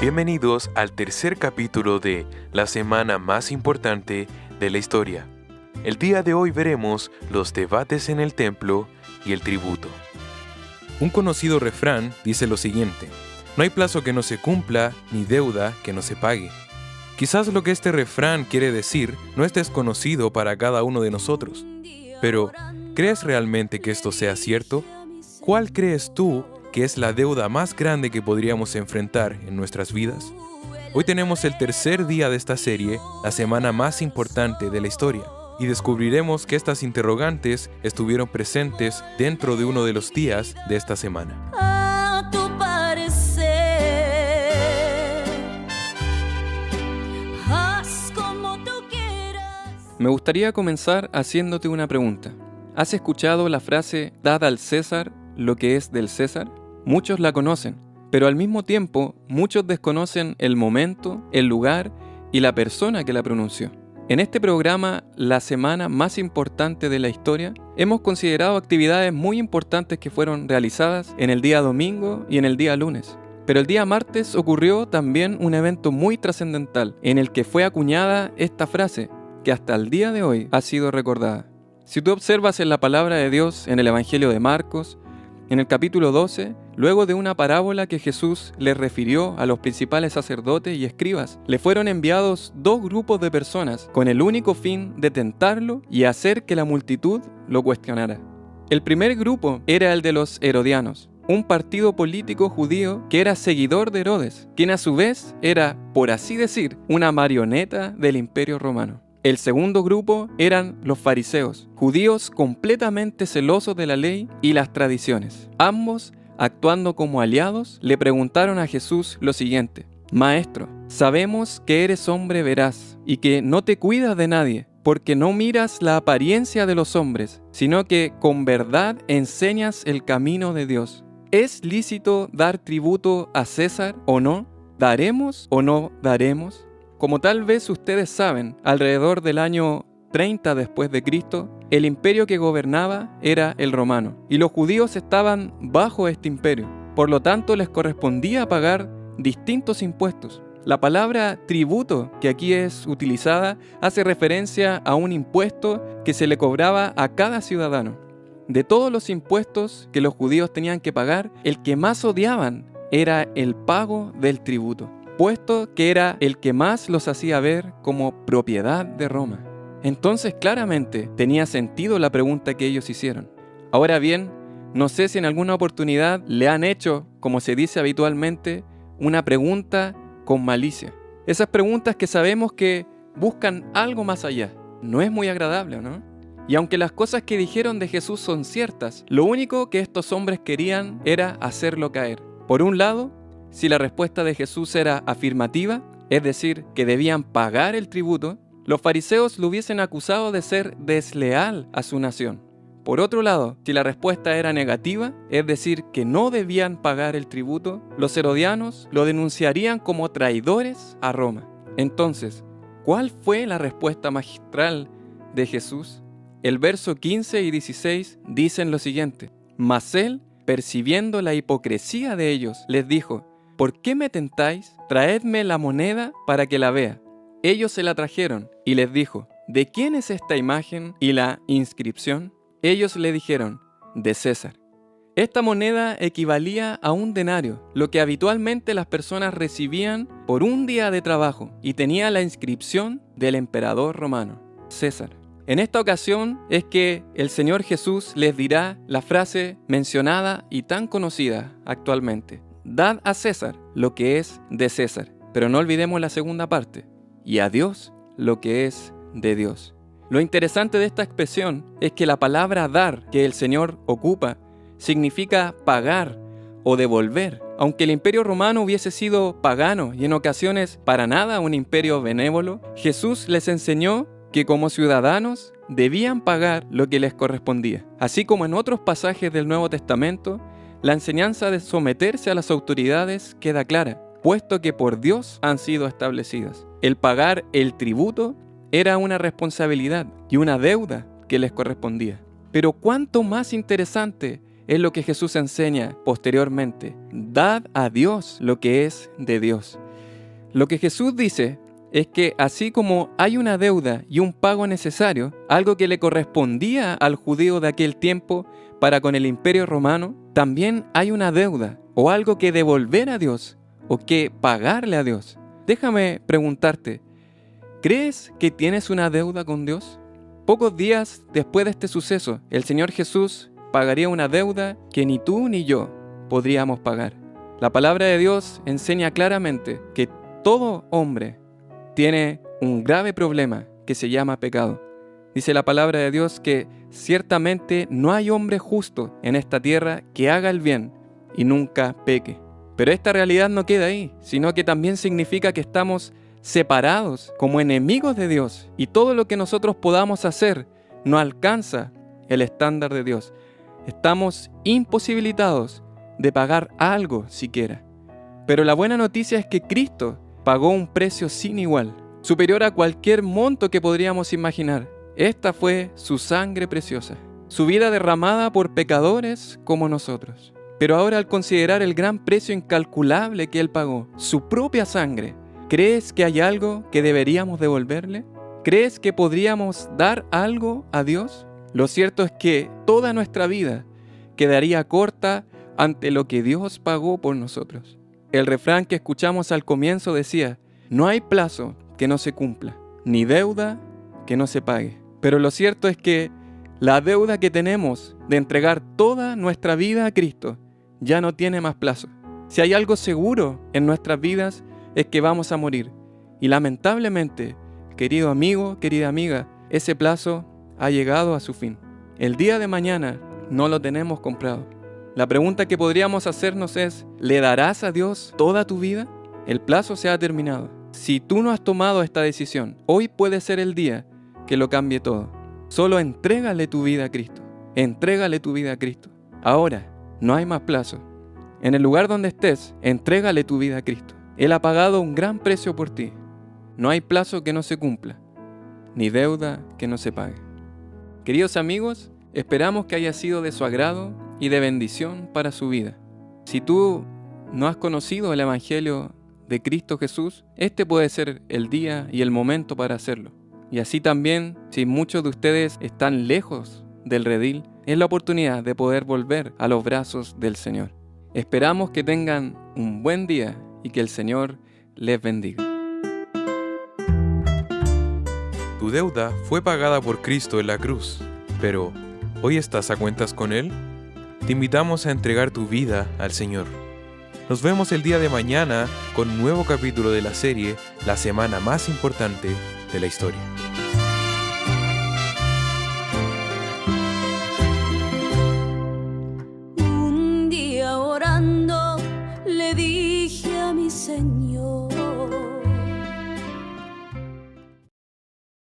Bienvenidos al tercer capítulo de La semana más importante de la historia. El día de hoy veremos los debates en el templo y el tributo. Un conocido refrán dice lo siguiente: no hay plazo que no se cumpla, ni deuda que no se pague. Quizás lo que este refrán quiere decir no es desconocido para cada uno de nosotros. Pero, ¿crees realmente que esto sea cierto? ¿Cuál crees tú que es la deuda más grande que podríamos enfrentar en nuestras vidas? Hoy tenemos el tercer día de esta serie, la semana más importante de la historia, y descubriremos que estas interrogantes estuvieron presentes dentro de uno de los días de esta semana. A tu parecer, haz como tú quieras. Me gustaría comenzar haciéndote una pregunta. ¿Has escuchado la frase «Dad al César lo que es del César»? Muchos la conocen, pero al mismo tiempo muchos desconocen el momento, el lugar y la persona que la pronunció. En este programa, la semana más importante de la historia, hemos considerado actividades muy importantes que fueron realizadas en el día domingo y en el día lunes. Pero el día martes ocurrió también un evento muy trascendental en el que fue acuñada esta frase que hasta el día de hoy ha sido recordada. Si tú observas en la palabra de Dios en el Evangelio de Marcos, en el capítulo 12, luego de una parábola que Jesús le refirió a los principales sacerdotes y escribas, le fueron enviados dos grupos de personas con el único fin de tentarlo y hacer que la multitud lo cuestionara. El primer grupo era el de los herodianos, un partido político judío que era seguidor de Herodes, quien a su vez era, por así decir, una marioneta del Imperio Romano. El segundo grupo eran los fariseos, judíos completamente celosos de la ley y las tradiciones. Ambos, actuando como aliados, le preguntaron a Jesús lo siguiente: Maestro, sabemos que eres hombre veraz y que no te cuidas de nadie, porque no miras la apariencia de los hombres, sino que con verdad enseñas el camino de Dios. ¿Es lícito dar tributo a César o no? ¿Daremos o no daremos? Como tal vez ustedes saben, alrededor del año 30 después de Cristo, el imperio que gobernaba era el romano, y los judíos estaban bajo este imperio. Por lo tanto, les correspondía pagar distintos impuestos. La palabra tributo, que aquí es utilizada, hace referencia a un impuesto que se le cobraba a cada ciudadano. De todos los impuestos que los judíos tenían que pagar, el que más odiaban era el pago del tributo, puesto que era el que más los hacía ver como propiedad de Roma. Entonces claramente tenía sentido la pregunta que ellos hicieron. Ahora bien, no sé si en alguna oportunidad le han hecho, como se dice habitualmente, una pregunta con malicia. Esas preguntas que sabemos que buscan algo más allá. No es muy agradable, ¿no? Y aunque las cosas que dijeron de Jesús son ciertas, lo único que estos hombres querían era hacerlo caer. Por un lado, si la respuesta de Jesús era afirmativa, es decir, que debían pagar el tributo, los fariseos lo hubiesen acusado de ser desleal a su nación. Por otro lado, si la respuesta era negativa, es decir, que no debían pagar el tributo, los herodianos lo denunciarían como traidores a Roma. Entonces, ¿cuál fue la respuesta magistral de Jesús? El verso 15 y 16 dicen lo siguiente: Mas él, percibiendo la hipocresía de ellos, les dijo: ¿Por qué me tentáis? Traedme la moneda para que la vea. Ellos se la trajeron y les dijo: ¿De quién es esta imagen y la inscripción? Ellos le dijeron: de César. Esta moneda equivalía a un denario, lo que habitualmente las personas recibían por un día de trabajo, y tenía la inscripción del emperador romano, César. En esta ocasión es que el Señor Jesús les dirá la frase mencionada y tan conocida actualmente: Dad a César lo que es de César. Pero no olvidemos la segunda parte: y a Dios lo que es de Dios. Lo interesante de esta expresión es que la palabra dar que el Señor ocupa significa pagar o devolver. Aunque el imperio romano hubiese sido pagano y en ocasiones para nada un imperio benévolo, Jesús les enseñó que como ciudadanos debían pagar lo que les correspondía. Así como en otros pasajes del Nuevo Testamento, la enseñanza de someterse a las autoridades queda clara, puesto que por Dios han sido establecidas. El pagar el tributo era una responsabilidad y una deuda que les correspondía. Pero cuánto más interesante es lo que Jesús enseña posteriormente: dad a Dios lo que es de Dios. Lo que Jesús dice es que así como hay una deuda y un pago necesario, algo que le correspondía al judío de aquel tiempo para con el Imperio Romano, también hay una deuda o algo que devolver a Dios o que pagarle a Dios. Déjame preguntarte, ¿crees que tienes una deuda con Dios? Pocos días después de este suceso, el Señor Jesús pagaría una deuda que ni tú ni yo podríamos pagar. La palabra de Dios enseña claramente que todo hombre tiene un grave problema que se llama pecado. Dice la palabra de Dios que ciertamente no hay hombre justo en esta tierra que haga el bien y nunca peque. Pero esta realidad no queda ahí, sino que también significa que estamos separados como enemigos de Dios y todo lo que nosotros podamos hacer no alcanza el estándar de Dios. Estamos imposibilitados de pagar algo siquiera. Pero la buena noticia es que Cristo pagó un precio sin igual, superior a cualquier monto que podríamos imaginar. Esta fue su sangre preciosa, su vida derramada por pecadores como nosotros. Pero ahora, al considerar el gran precio incalculable que Él pagó, su propia sangre, ¿crees que hay algo que deberíamos devolverle? ¿Crees que podríamos dar algo a Dios? Lo cierto es que toda nuestra vida quedaría corta ante lo que Dios pagó por nosotros. El refrán que escuchamos al comienzo decía: no hay plazo que no se cumpla, ni deuda que no se pague. Pero lo cierto es que la deuda que tenemos de entregar toda nuestra vida a Cristo ya no tiene más plazo. Si hay algo seguro en nuestras vidas es que vamos a morir. Y lamentablemente, querido amigo, querida amiga, ese plazo ha llegado a su fin. El día de mañana no lo tenemos comprado. La pregunta que podríamos hacernos es: ¿le darás a Dios toda tu vida? El plazo se ha terminado. Si tú no has tomado esta decisión, hoy puede ser el día que lo cambie todo. Solo entrégale tu vida a Cristo. Entrégale tu vida a Cristo. Ahora, no hay más plazo. En el lugar donde estés, entrégale tu vida a Cristo. Él ha pagado un gran precio por ti. No hay plazo que no se cumpla, ni deuda que no se pague. Queridos amigos, esperamos que haya sido de su agrado y de bendición para su vida. Si tú no has conocido el Evangelio de Cristo Jesús, este puede ser el día y el momento para hacerlo. Y así también, si muchos de ustedes están lejos del redil, es la oportunidad de poder volver a los brazos del Señor. Esperamos que tengan un buen día y que el Señor les bendiga. Tu deuda fue pagada por Cristo en la cruz, pero ¿hoy estás a cuentas con Él? Te invitamos a entregar tu vida al Señor. Nos vemos el día de mañana con un nuevo capítulo de la serie La semana más importante de la historia. Un día orando le dije a mi Señor: